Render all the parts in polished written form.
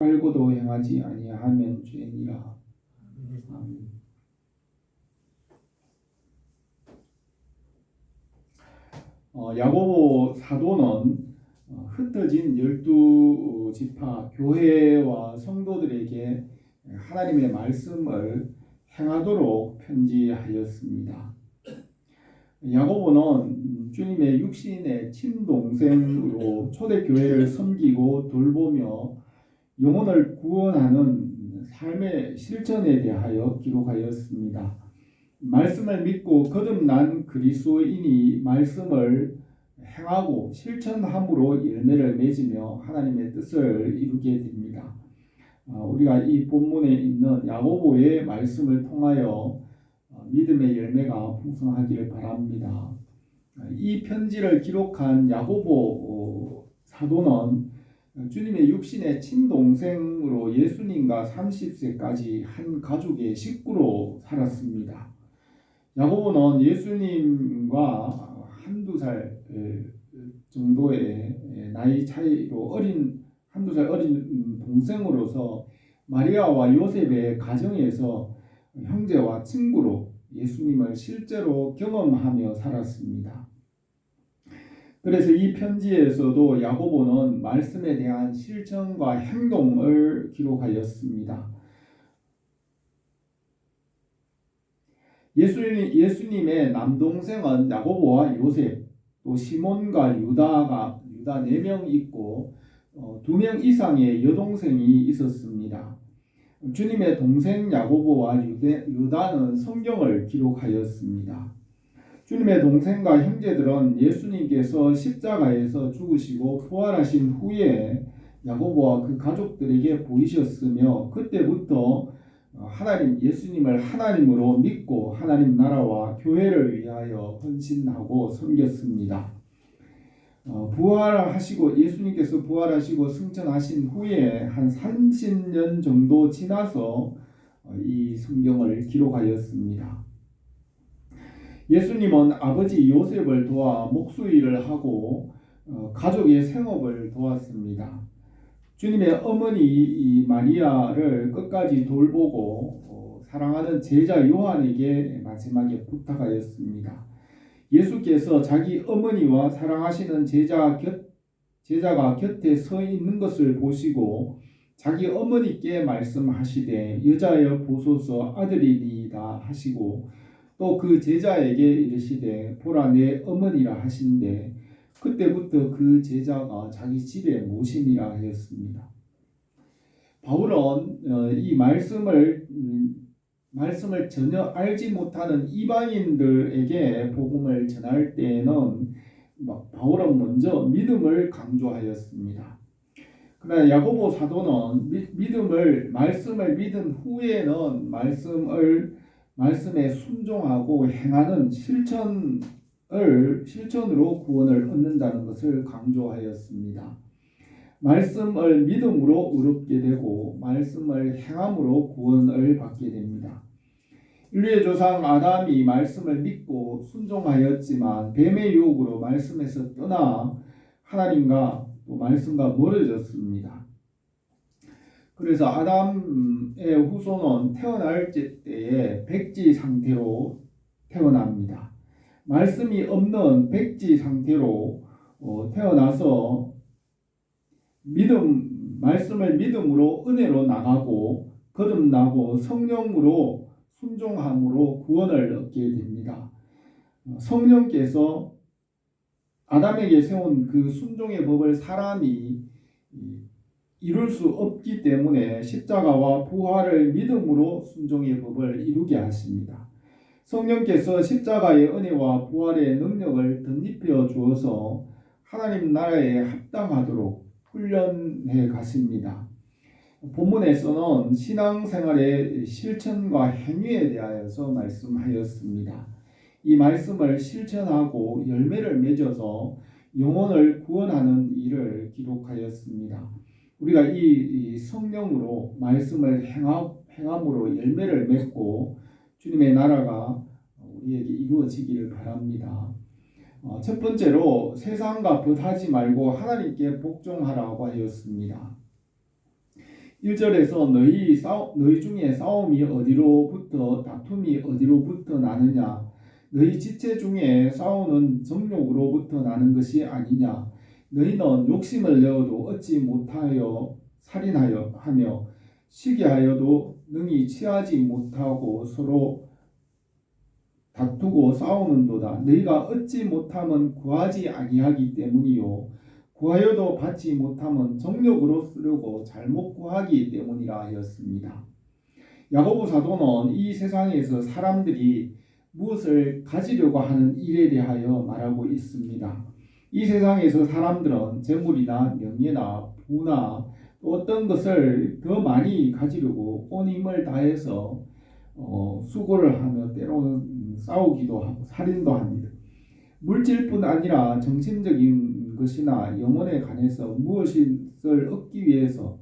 알고도 행하지 아니하면 죄니라. 아멘. 야고보 사도는 흩어진 12지파 교회와 성도들에게 하나님의 말씀을 행하도록 편지하였습니다. 야고보는 주님의 육신의 친동생으로 초대교회를 섬기고 돌보며 영혼을 구원하는 삶의 실천에 대하여 기록하였습니다. 말씀을 믿고 거듭난 그리스도인이 말씀을 행하고 실천함으로 열매를 맺으며 하나님의 뜻을 이루게 됩니다. 우리가 이 본문에 있는 야고보의 말씀을 통하여 믿음의 열매가 풍성하기를 바랍니다. 이 편지를 기록한 야고보 사도는 주님의 육신의 친동생으로 예수님과 30세까지 한 가족의 식구로 살았습니다. 야고보는 예수님과 한두 살 정도의 나이 차이로 한두 살 어린 동생으로서 마리아와 요셉의 가정에서 형제와 친구로 예수님을 실제로 경험하며 살았습니다. 그래서 이 편지에서도 야고보는 말씀에 대한 실천과 행동을 기록하였습니다. 예수님의 남동생은 야고보와 요셉, 또 시몬과 유다 4명 있고 2명 이상의 여동생이 있었습니다. 주님의 동생 야고보와 유다는 성경을 기록하였습니다. 주님의 동생과 형제들은 예수님께서 십자가에서 죽으시고 부활하신 후에 야고보와 그 가족들에게 보이셨으며 그때부터 예수님을 하나님으로 믿고 하나님 나라와 교회를 위하여 헌신하고 섬겼습니다. 예수님께서 부활하시고 승천하신 후에 한 30년 정도 지나서 이 성경을 기록하였습니다. 예수님은 아버지 요셉을 도와 목수일을 하고 가족의 생업을 도왔습니다. 주님의 어머니 마리아를 끝까지 돌보고 사랑하는 제자 요한에게 마지막에 부탁하였습니다. 예수께서 자기 어머니와 사랑하시는 제자가 곁에 서 있는 것을 보시고 자기 어머니께 말씀하시되 여자여 보소서 아들이니이다 하시고 또 그 제자에게 이르시되 보라 내 어머니라 하신대 그때부터 그 제자가 자기 집에 모시니라 하였습니다. 바울은 이 말씀을 전혀 알지 못하는 이방인들에게 복음을 전할 때에는 바울은 먼저 믿음을 강조하였습니다. 그러나 야고보 사도는 말씀을 믿은 후에는 말씀에 순종하고 행하는 실천으로 구원을 얻는다는 것을 강조하였습니다. 말씀을 믿음으로 의롭게 되고 말씀을 행함으로 구원을 받게 됩니다. 인류의 조상 아담이 말씀을 믿고 순종하였지만 뱀의 유혹으로 말씀에서 떠나 하나님과 또 말씀과 멀어졌습니다. 그래서 아담의 후손은 태어날 때에 백지 상태로 태어납니다. 말씀이 없는 백지 상태로 태어나서 말씀을 믿음으로 은혜로 나가고 거듭나고 성령으로 순종함으로 구원을 얻게 됩니다. 성령께서 아담에게 세운 그 순종의 법을 사람이 이룰 수 없기 때문에 십자가와 부활을 믿음으로 순종의 법을 이루게 하십니다. 성령께서 십자가의 은혜와 부활의 능력을 덧입혀 주어서 하나님 나라에 합당하도록 훈련해 가십니다. 본문에서는 신앙생활의 실천과 행위에 대하여서 말씀하였습니다. 이 말씀을 실천하고 열매를 맺어서 영혼을 구원하는 일을 기록하였습니다. 우리가 이 성령으로 말씀을 행함으로 열매를 맺고 주님의 나라가 우리에게 이루어지기를 바랍니다. 첫 번째로 세상과 벗하지 말고 하나님께 복종하라고 하였습니다. 1절에서 너희 중에 싸움이 어디로부터 다툼이 어디로부터 나느냐 너희 지체 중에 싸우는 정욕으로부터 나는 것이 아니냐 너희는 욕심을 내어도 얻지 못하여 살인하여 하며 시기하여도 능히 취하지 못하고 서로 다투고 싸우는도다. 너희가 얻지 못함은 구하지 아니하기 때문이요 구하여도 받지 못함은 정욕으로 쓰려고 잘못 구하기 때문이라 하였습니다. 야고보 사도는 이 세상에서 사람들이 무엇을 가지려고 하는 일에 대하여 말하고 있습니다. 이 세상에서 사람들은 재물이나 명예나 부나 또 어떤 것을 더 많이 가지려고 온 힘을 다해서 수고를 하며 때로는 싸우기도 하고 살인도 합니다. 물질뿐 아니라 정신적인 것이나 영혼에 관해서 무엇을 얻기 위해서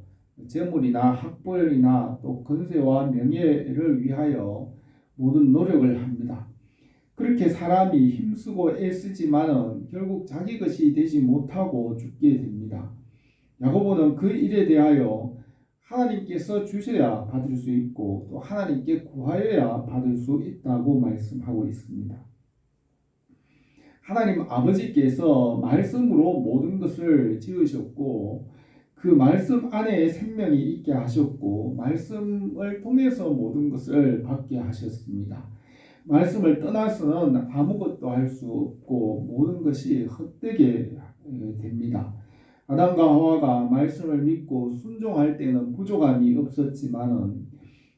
재물이나 학벌이나 또 권세와 명예를 위하여 모든 노력을 합니다. 그렇게 사람이 힘쓰고 애쓰지만은 결국 자기 것이 되지 못하고 죽게 됩니다. 야고보는 그 일에 대하여 하나님께서 주셔야 받을 수 있고 또 하나님께 구하여야 받을 수 있다고 말씀하고 있습니다. 하나님 아버지께서 말씀으로 모든 것을 지으셨고 그 말씀 안에 생명이 있게 하셨고 말씀을 통해서 모든 것을 받게 하셨습니다. 말씀을 떠나서는 아무것도 할 수 없고 모든 것이 헛되게 됩니다. 아담과 하와가 말씀을 믿고 순종할 때는 부족함이 없었지만은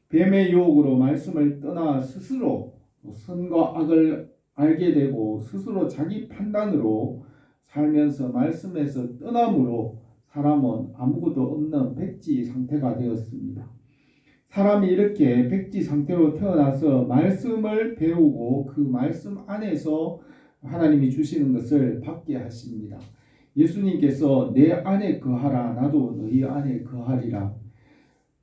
뱀의 유혹으로 말씀을 떠나 스스로 선과 악을 알게 되고 스스로 자기 판단으로 살면서 말씀에서 떠남으로 사람은 아무것도 없는 백지 상태가 되었습니다. 사람이 이렇게 백지 상태로 태어나서 말씀을 배우고 그 말씀 안에서 하나님이 주시는 것을 받게 하십니다. 예수님께서 내 안에 거하라 나도 너희 안에 거하리라.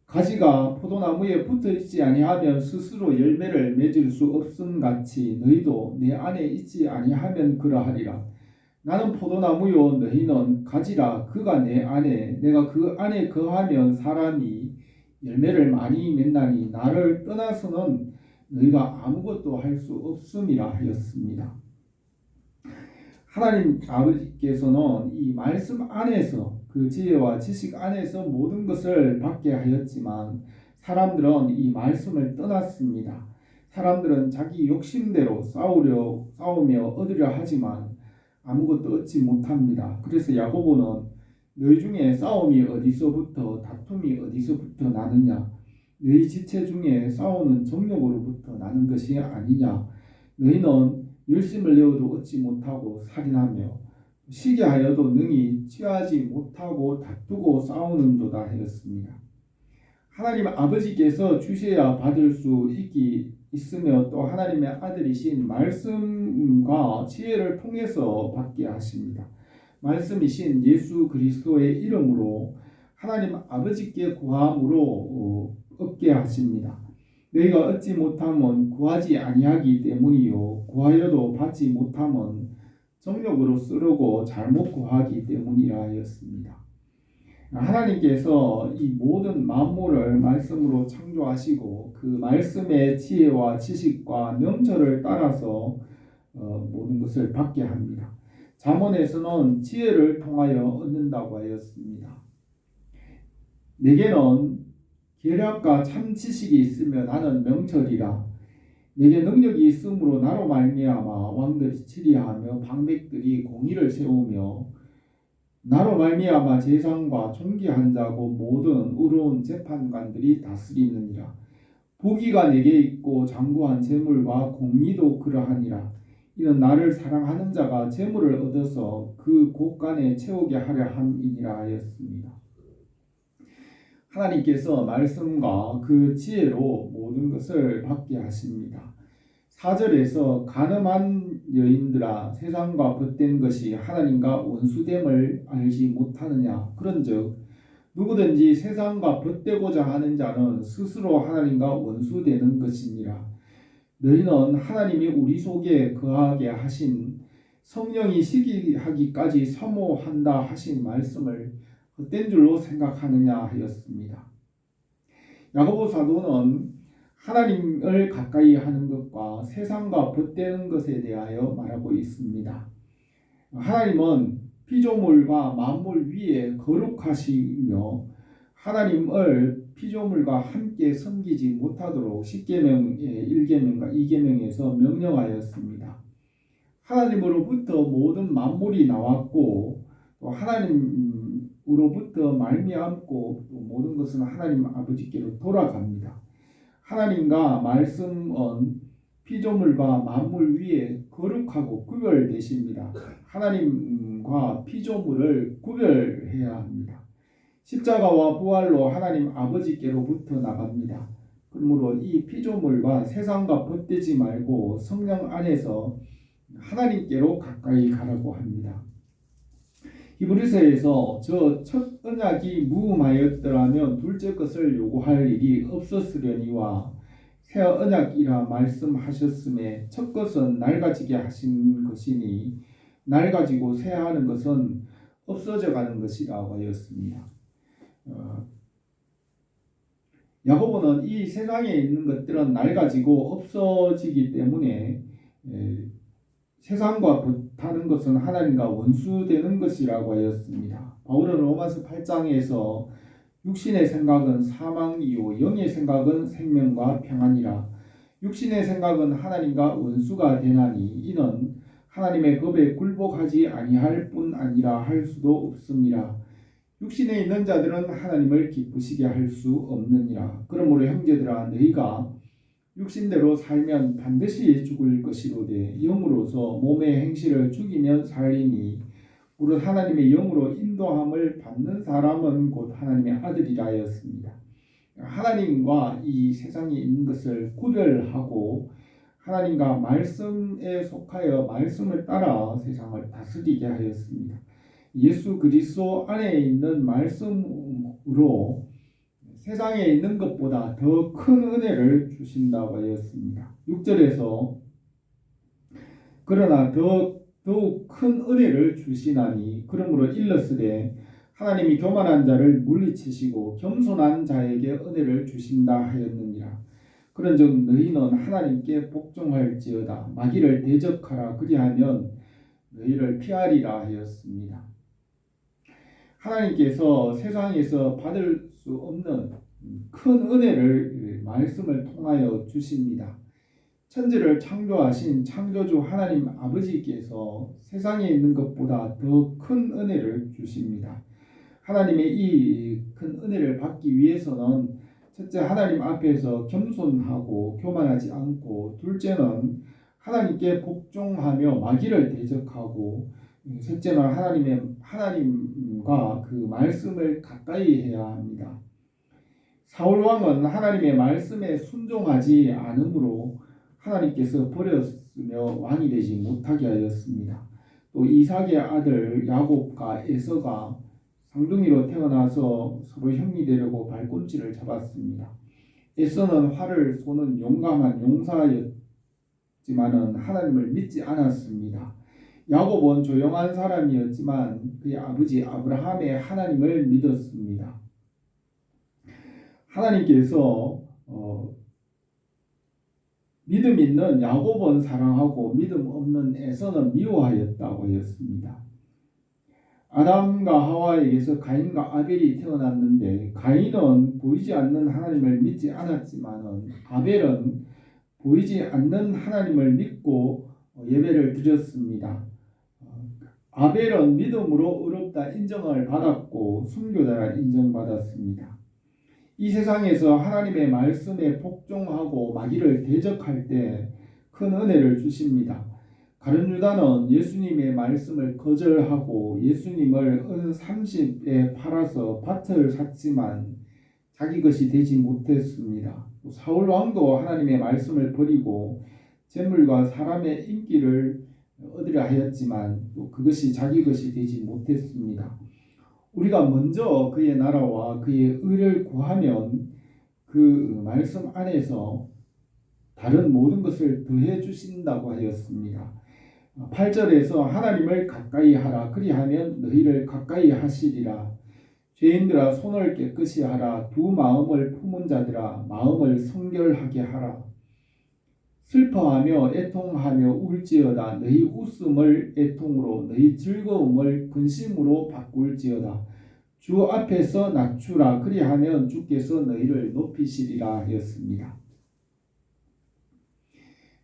가지가 포도나무에 붙어 있지 아니하면 스스로 열매를 맺을 수 없음 같이 너희도 내 안에 있지 아니하면 그러하리라. 나는 포도나무요 너희는 가지라. 그가 내 안에 내가 그 안에 거하면 사람이 열매를 많이 맺나니 나를 떠나서는 너희가 아무것도 할 수 없음이라 하였습니다. 하나님 아버지께서는 이 말씀 안에서 그 지혜와 지식 안에서 모든 것을 받게 하였지만 사람들은 이 말씀을 떠났습니다. 사람들은 자기 욕심대로 싸우며 얻으려 하지만 아무것도 얻지 못합니다. 그래서 야고보는 너희 중에 싸움이 어디서부터 다툼이 어디서부터 나느냐 너희 지체 중에 싸우는 정욕으로부터 나는 것이 아니냐 너희는 열심을 내어도 얻지 못하고 살인하며 시기하여도 능히 취하지 못하고 다투고 싸우는도다 하였습니다. 하나님 아버지께서 주셔야 받을 수 있으며 또 하나님의 아들이신 말씀과 지혜를 통해서 받게 하십니다. 말씀이신 예수 그리스도의 이름으로 하나님 아버지께 구함으로 얻게 하십니다. 너희가 얻지 못함은 구하지 아니하기 때문이요 구하여도 받지 못함은 정욕으로 쓰려고 잘못 구하기 때문이라 하였습니다. 하나님께서 이 모든 만물을 말씀으로 창조하시고 그 말씀의 지혜와 지식과 명철을 따라서 모든 것을 받게 합니다. 잠언에서는 지혜를 통하여 얻는다고 하였습니다. 내게는 계략과 참 지식이 있으며 나는 명철이라. 내게 능력이 있으므로 나로 말미암아 왕들이 치리하며 방백들이 공의를 세우며 나로 말미암아 재상과 존귀한 자고 모든 의로운 재판관들이 다스리느니라. 부귀가 내게 있고 장구한 재물과 공의도 그러하니라. 이는 나를 사랑하는 자가 재물을 얻어서 그 곳간에 채우게 하려 함이니라 하였습니다. 하나님께서 말씀과 그 지혜로 모든 것을 받게 하십니다. 4절에서 가늠한 여인들아 세상과 벗된 것이 하나님과 원수됨을 알지 못하느냐. 그런즉 누구든지 세상과 벗되고자 하는 자는 스스로 하나님과 원수되는 것이니라. 너희는 하나님이 우리 속에 거하게 하신 성령이 시기하기까지 사모한다 하신 말씀을 헛된 줄로 생각하느냐 하였습니다. 야고보 사도는 하나님을 가까이 하는 것과 세상과 벗되는 것에 대하여 말하고 있습니다. 하나님은 피조물과 만물 위에 거룩하시며 하나님을 피조물과 함께 섬기지 못하도록 10계명의 1계명과 2계명에서 명령하였습니다. 하나님으로부터 모든 만물이 나왔고 또 하나님으로부터 말미암고 또 모든 것은 하나님 아버지께로 돌아갑니다. 하나님과 말씀은 피조물과 만물 위에 거룩하고 구별되십니다. 하나님과 피조물을 구별해야 합니다. 십자가와 부활로 하나님 아버지께로부터 나갑니다. 그러므로 이 피조물과 세상과 벗되지 말고 성령 안에서 하나님께로 가까이 가라고 합니다. 히브리서에서 저 첫 언약이 무음하였더라면 둘째 것을 요구할 일이 없었으려니와 새 언약이라 말씀하셨음에 첫 것은 낡아지게 하신 것이니 낡아지고 새하는 것은 없어져 가는 것이라고 하였습니다. 야고보는 이 세상에 있는 것들은 낡아지고 없어지기 때문에 세상과 벗하는 것은 하나님과 원수되는 것이라고 하였습니다. 바울은 로마서 8장에서 육신의 생각은 사망이요 영의 생각은 생명과 평안이라. 육신의 생각은 하나님과 원수가 되나니 이는 하나님의 법에 굴복하지 아니할 뿐 아니라 할 수도 없음이라. 육신에 있는 자들은 하나님을 기쁘시게 할 수 없느니라. 그러므로 형제들아 너희가 육신대로 살면 반드시 죽을 것이로되 영으로서 몸의 행실을 죽이면 살리니 무릇 하나님의 영으로 인도함을 받는 사람은 곧 하나님의 아들이라 하였습니다. 하나님과 이 세상에 있는 것을 구별하고 하나님과 말씀에 속하여 말씀을 따라 세상을 다스리게 하였습니다. 예수 그리스도 안에 있는 말씀으로 세상에 있는 것보다 더 큰 은혜를 주신다고 하였습니다. 6절에서 그러나 더욱 큰 은혜를 주시나니 그러므로 일렀으되 하나님이 교만한 자를 물리치시고 겸손한 자에게 은혜를 주신다 하였느니라. 그런즉 너희는 하나님께 복종할지어다. 마귀를 대적하라. 그리하면 너희를 피하리라 하였습니다. 하나님께서 세상에서 받을 수 없는 큰 은혜를 말씀을 통하여 주십니다. 천지를 창조하신 창조주 하나님 아버지께서 세상에 있는 것보다 더 큰 은혜를 주십니다. 하나님의 이 큰 은혜를 받기 위해서는 첫째 하나님 앞에서 겸손하고 교만하지 않고 둘째는 하나님께 복종하며 마귀를 대적하고 셋째는 하나님과 그 말씀을 가까이 해야 합니다. 사울 왕은 하나님의 말씀에 순종하지 않으므로 하나님께서 버렸으며 왕이 되지 못하게 하였습니다. 또 이삭의 아들 야곱과 에서가 쌍둥이로 태어나서 서로 형이 되려고 발꿈치를 잡았습니다. 에서는 활을 쏘는 용감한 용사였지만은 하나님을 믿지 않았습니다. 야곱은 조용한 사람이었지만 그의 아버지 아브라함의 하나님을 믿었습니다. 하나님께서 믿음 있는 야곱은 사랑하고 믿음 없는 에서는 미워하였다고 하였습니다. 아담과 하와에게서 가인과 아벨이 태어났는데 가인은 보이지 않는 하나님을 믿지 않았지만 아벨은 보이지 않는 하나님을 믿고 예배를 드렸습니다. 아벨은 믿음으로 의롭다 인정을 받았고 순교자라 인정받았습니다. 이 세상에서 하나님의 말씀에 복종하고 마귀를 대적할 때 큰 은혜를 주십니다. 가룟 유다는 예수님의 말씀을 거절하고 예수님을 은 30에 팔아서 밭을 샀지만 자기 것이 되지 못했습니다. 사울 왕도 하나님의 말씀을 버리고 재물과 사람의 인기를 얻으려 하였지만 또 그것이 자기 것이 되지 못했습니다. 우리가 먼저 그의 나라와 그의 의를 구하면 그 말씀 안에서 다른 모든 것을 더해 주신다고 하였습니다. 8절에서 하나님을 가까이 하라. 그리하면 너희를 가까이 하시리라. 죄인들아 손을 깨끗이 하라. 두 마음을 품은 자들아 마음을 성결하게 하라. 슬퍼하며 애통하며 울지어다. 너희 웃음을 애통으로 너희 즐거움을 근심으로 바꿀지어다. 주 앞에서 낮추라. 그리하면 주께서 너희를 높이시리라 하였습니다.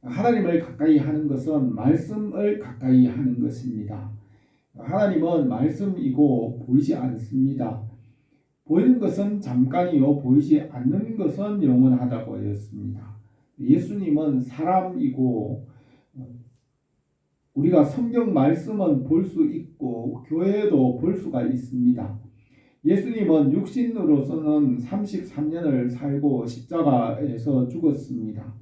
하나님을 가까이 하는 것은 말씀을 가까이 하는 것입니다. 하나님은 말씀이고 보이지 않습니다. 보이는 것은 잠깐이요 보이지 않는 것은 영원하다고 하였습니다. 예수님은 사람이고 우리가 성경 말씀은 볼 수 있고 교회도 볼 수가 있습니다. 예수님은 육신으로서는 33년을 살고 십자가에서 죽었습니다.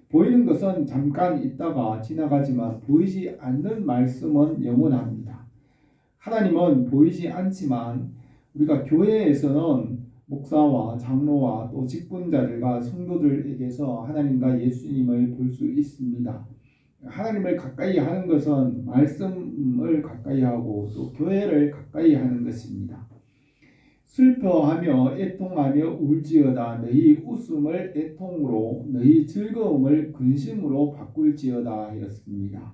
보이는 것은 잠깐 있다가 지나가지만 보이지 않는 말씀은 영원합니다. 하나님은 보이지 않지만 우리가 교회에서는 목사와 장로와 또 직분자들과 성도들에게서 하나님과 예수님을 볼 수 있습니다. 하나님을 가까이 하는 것은 말씀을 가까이 하고 또 교회를 가까이 하는 것입니다. 슬퍼하며 애통하며 울지어다. 너희 웃음을 애통으로 너희 즐거움을 근심으로 바꿀지어다 하였습니다.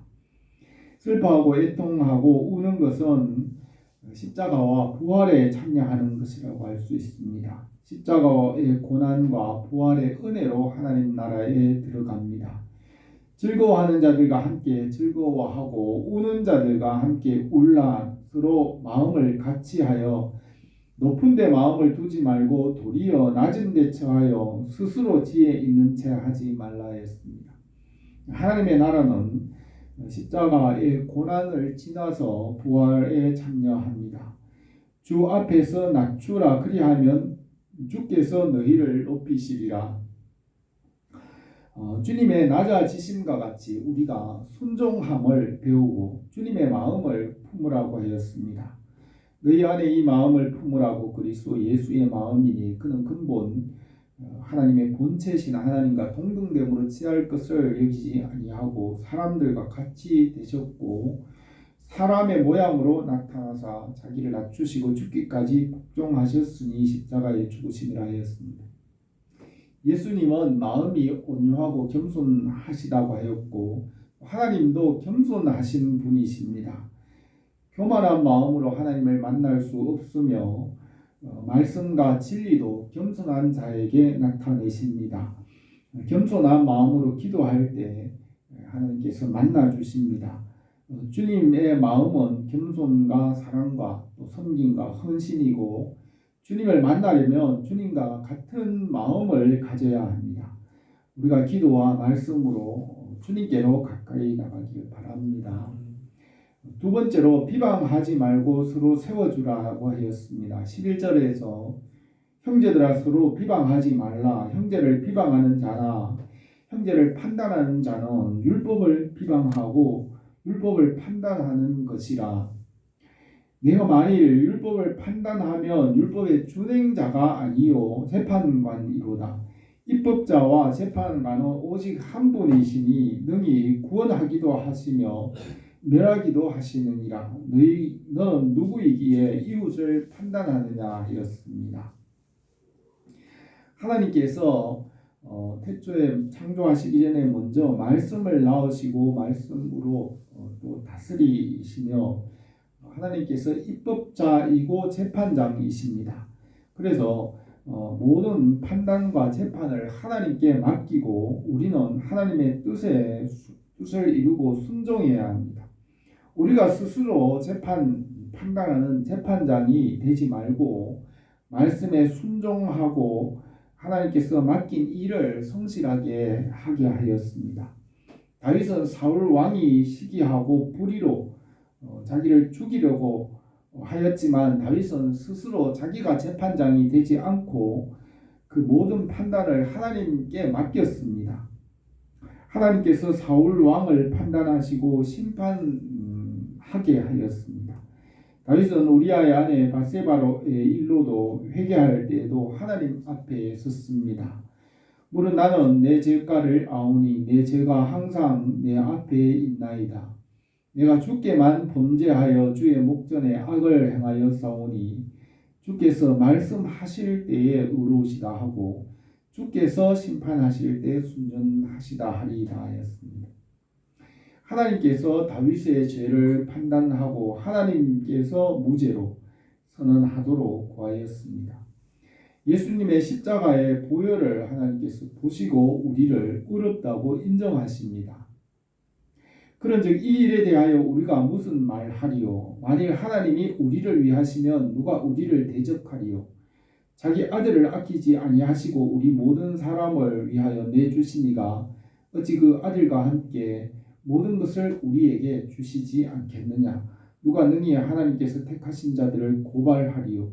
슬퍼하고 애통하고 우는 것은 십자가와 부활에 참여하는 것이라고 할 수 있습니다. 십자가의 고난과 부활의 은혜로 하나님 나라에 들어갑니다. 즐거워하는 자들과 함께 즐거워하고 우는 자들과 함께 울라. 서로 마음을 같이하여 높은 데 마음을 두지 말고 도리어 낮은 데 처하여 스스로 지혜 있는 채 하지 말라 했습니다. 하나님의 나라는 십자가의 고난을 지나서 부활에 참여합니다. 주 앞에서 낮추라. 그리하면 주께서 너희를 높이시리라. 주님의 낮아지심과 같이 우리가 순종함을 배우고 주님의 마음을 품으라고 하였습니다. 너희 안에 이 마음을 품으라고 그리스도 예수의 마음이니 그는 근본 하나님의 본체신 하나님과 동등됨으로 취할 것을 여기지 아니하고 사람들과 같이 되셨고 사람의 모양으로 나타나사 자기를 낮추시고 죽기까지 복종하셨으니 십자가에 죽으심이라 하였습니다. 예수님은 마음이 온유하고 겸손하시다고 하였고 하나님도 겸손하신 분이십니다. 교만한 마음으로 하나님을 만날 수 없으며 말씀과 진리도 겸손한 자에게 나타내십니다. 겸손한 마음으로 기도할 때 하나님께서 만나 주십니다. 주님의 마음은 겸손과 사랑과 또 섬김과 헌신이고 주님을 만나려면 주님과 같은 마음을 가져야 합니다. 우리가 기도와 말씀으로 주님께로 가까이 나가길 바랍니다. 두 번째로 비방하지 말고 서로 세워주라고 하였습니다. 11절에서 형제들아 서로 비방하지 말라. 형제를 비방하는 자나 형제를 판단하는 자는 율법을 비방하고 율법을 판단하는 것이라. 내가 만일 율법을 판단하면 율법의 준행자가 아니요 재판관이로다. 입법자와 재판관은 오직 한 분이시니 능히 구원하기도 하시며 멸하기도 하시느니라. 너는 누구이기에 이웃을 판단하느냐 하였습니다. 하나님께서 태초에 창조하시기 전에 먼저 말씀을 낳으시고 말씀으로 또 다스리시며 하나님께서 입법자이고 재판장이십니다. 그래서 모든 판단과 재판을 하나님께 맡기고 우리는 하나님의 뜻을 이루고 순종해야 합니다. 우리가 스스로 판단하는 재판장이 되지 말고 말씀에 순종하고 하나님께서 맡긴 일을 성실하게 하게 하였습니다. 다윗은 사울 왕이 시기하고 불의로 자기를 죽이려고 하였지만 다윗은 스스로 자기가 재판장이 되지 않고 그 모든 판단을 하나님께 맡겼습니다. 하나님께서 사울 왕을 판단하시고 심판하게 하였습니다. 다윗은 우리아의 아내 밧세바의 일로도 회개할 때에도 하나님 앞에 섰습니다. 물은 나는 내 죄가를 아오니 내 죄가 항상 내 앞에 있나이다. 내가 주께만 범죄하여 주의 목전에 악을 행하여 싸우니 주께서 말씀하실 때에 의로우시다 하고 주께서 심판하실 때 순전하시다 하리이다 하였습니다. 하나님께서 다윗의 죄를 판단하고 하나님께서 무죄로 선언하도록 구하였습니다. 예수님의 십자가의 보혈을 하나님께서 보시고 우리를 의롭다고 인정하십니다. 그런즉 이 일에 대하여 우리가 무슨 말하리요? 만일 하나님이 우리를 위하시면 누가 우리를 대적하리요? 자기 아들을 아끼지 아니하시고 우리 모든 사람을 위하여 내주시니가 어찌 그 아들과 함께 모든 것을 우리에게 주시지 않겠느냐? 누가 능히 하나님께서 택하신 자들을 고발하리요?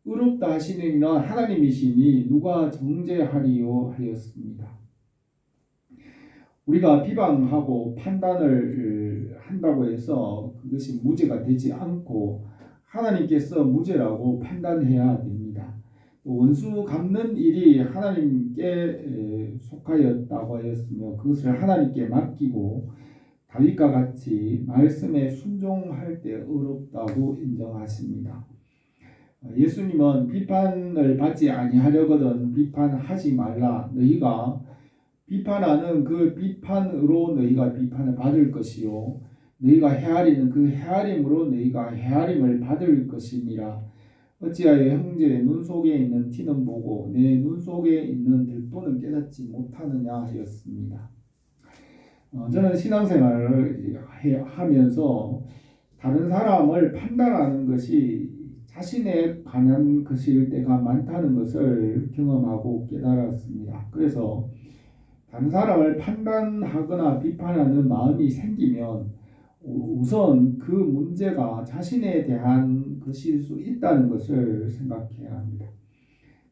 의롭다 하시는 이는 하나님이시니 누가 정죄하리요 하였습니다. 우리가 비방하고 판단을 한다고 해서 그것이 무죄가 되지 않고 하나님께서 무죄라고 판단해야 됩니다. 원수 갚는 일이 하나님께 속하였다고 하였으며 그것을 하나님께 맡기고 다윗과 같이 말씀에 순종할 때 의롭다고 인정하십니다. 예수님은 비판을 받지 아니하려거든 비판하지 말라. 너희가 비판하는 그 비판으로 너희가 비판을 받을 것이요 너희가 헤아리는 그 헤아림으로 너희가 헤아림을 받을 것이니라. 어찌하여 형제의 눈 속에 있는 티는 보고 내 눈 속에 있는 들보는 깨닫지 못하느냐 하였습니다. 저는 신앙생활을 하면서 다른 사람을 판단하는 것이 자신에 관한 것일 때가 많다는 것을 경험하고 깨달았습니다. 그래서 다른 사람을 판단하거나 비판하는 마음이 생기면 우선 그 문제가 자신에 대한 것일 수 있다는 것을 생각해야 합니다.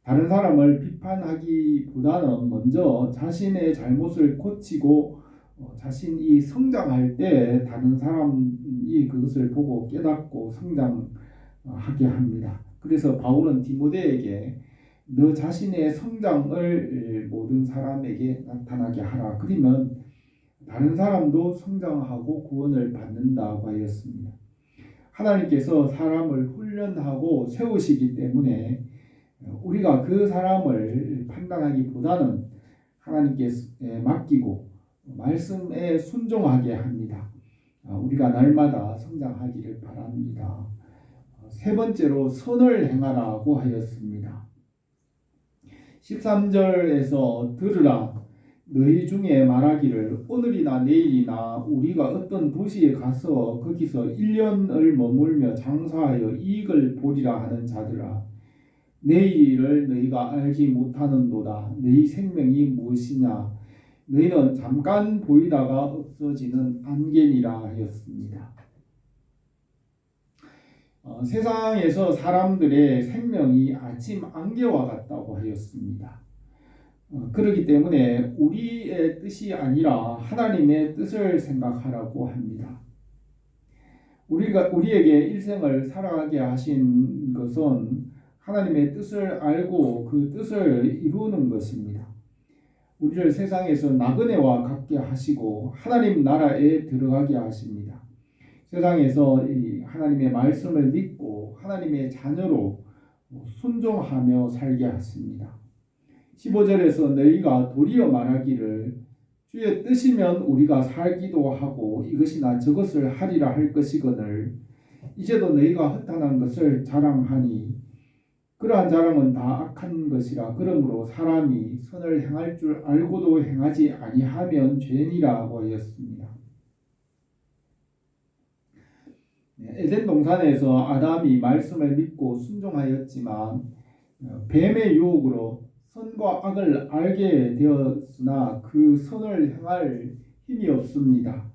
다른 사람을 비판하기보다는 먼저 자신의 잘못을 고치고 자신이 성장할 때 다른 사람이 그것을 보고 깨닫고 성장하게 합니다. 그래서 바울은 디모데에게 너 자신의 성장을 모든 사람에게 나타나게 하라. 그러면 다른 사람도 성장하고 구원을 받는다고 하였습니다. 하나님께서 사람을 훈련하고 세우시기 때문에 우리가 그 사람을 판단하기보다는 하나님께 맡기고 말씀에 순종하게 합니다. 우리가 날마다 성장하기를 바랍니다. 세 번째로 선을 행하라고 하였습니다. 13절에서 들으라. 너희 중에 말하기를 오늘이나 내일이나 우리가 어떤 도시에 가서 거기서 1년을 머물며 장사하여 이익을 보리라 하는 자들아. 내일을 너희가 알지 못하는도다. 너희 생명이 무엇이냐? 너희는 잠깐 보이다가 없어지는 안개니라 하였습니다. 세상에서 사람들의 생명이 아침 안개와 같다고 하였습니다. 그렇기 때문에 우리의 뜻이 아니라 하나님의 뜻을 생각하라고 합니다. 우리에게 일생을 살아가게 하신 것은 하나님의 뜻을 알고 그 뜻을 이루는 것입니다. 우리를 세상에서 나그네와 같게 하시고 하나님 나라에 들어가게 하십니다. 세상에서 하나님의 말씀을 믿고 하나님의 자녀로 순종하며 살게 하십니다. 15절에서 너희가 도리어 말하기를 주의 뜻이면 우리가 살기도 하고 이것이나 저것을 하리라 할 것이거늘 이제도 너희가 허탄한 것을 자랑하니 그러한 자랑은 다 악한 것이라. 그러므로 사람이 선을 행할 줄 알고도 행하지 아니하면 죄니라고 하였습니다. 에덴 동산에서 아담이 말씀을 믿고 순종하였지만 뱀의 유혹으로 선과 악을 알게 되었으나 그 선을 행할 힘이 없습니다.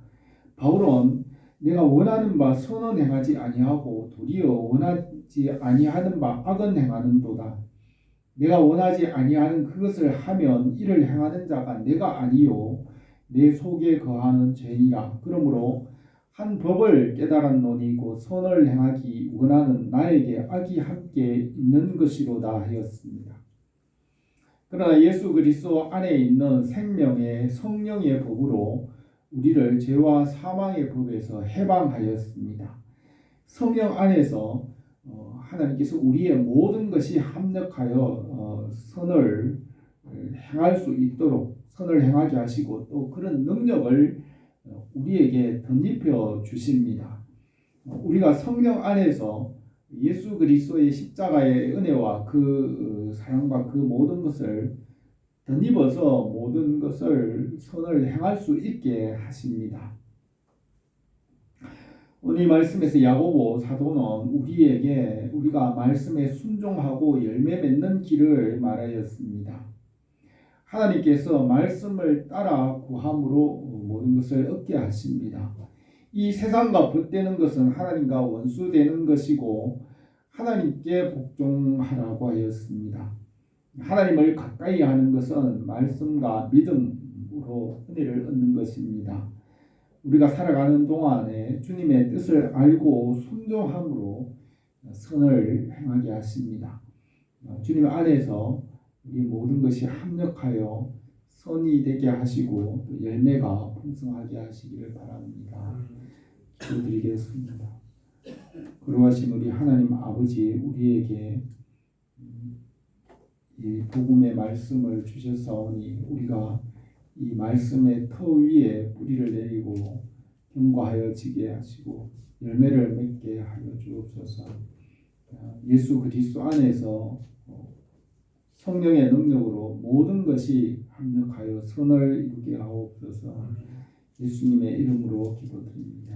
바울은 내가 원하는 바 선은 행하지 아니하고 도리어 원하지 아니하는 바 악은 행하는도다. 내가 원하지 아니하는 그것을 하면 이를 행하는 자가 내가 아니요 내 속에 거하는 죄니라. 그러므로 한 법을 깨달았노니 곧 선을 행하기 원하는 나에게 악이 함께 있는 것이로다 하였습니다. 그러나 예수 그리스도 안에 있는 생명의 성령의 법으로 우리를 죄와 사망의 법에서 해방하였습니다. 성령 안에서 하나님께서 우리의 모든 것이 합력하여 선을 행할 수 있도록 선을 행하게 하시고 또 그런 능력을 우리에게 덧입혀 주십니다. 우리가 성령 안에서 예수 그리스도의 십자가의 은혜와 그 사랑과 그 모든 것을 덧입어서 모든 것을 선을 행할 수 있게 하십니다. 오늘 이 말씀에서 야고보 사도는 우리에게 우리가 말씀에 순종하고 열매 맺는 길을 말하였습니다. 하나님께서 말씀을 따라 구함으로 모든 것을 얻게 하십니다. 이 세상과 붙되는 것은 하나님과 원수되는 것이고 하나님께 복종하라고 하였습니다. 하나님을 가까이 하는 것은 말씀과 믿음으로 은혜를 얻는 것입니다. 우리가 살아가는 동안에 주님의 뜻을 알고 순종함으로 선을 행하게 하십니다. 주님 안에서 우리 모든 것이 합력하여 선이 되게 하시고 또 열매가 풍성하게 하시기를 바랍니다. 기도드리겠습니다. 거룩하신 우리 하나님 아버지, 우리에게 이 복음의 말씀을 주셨사오니 우리가 이 말씀의 터 위에 뿌리를 내리고 견고하여 지게 하시고 열매를 맺게 하여 주옵소서. 예수 그리스도 안에서 성령의 능력으로 모든 것이 합력하여 선을 이루게 하옵소서. 예수님의 이름으로 기도드립니다.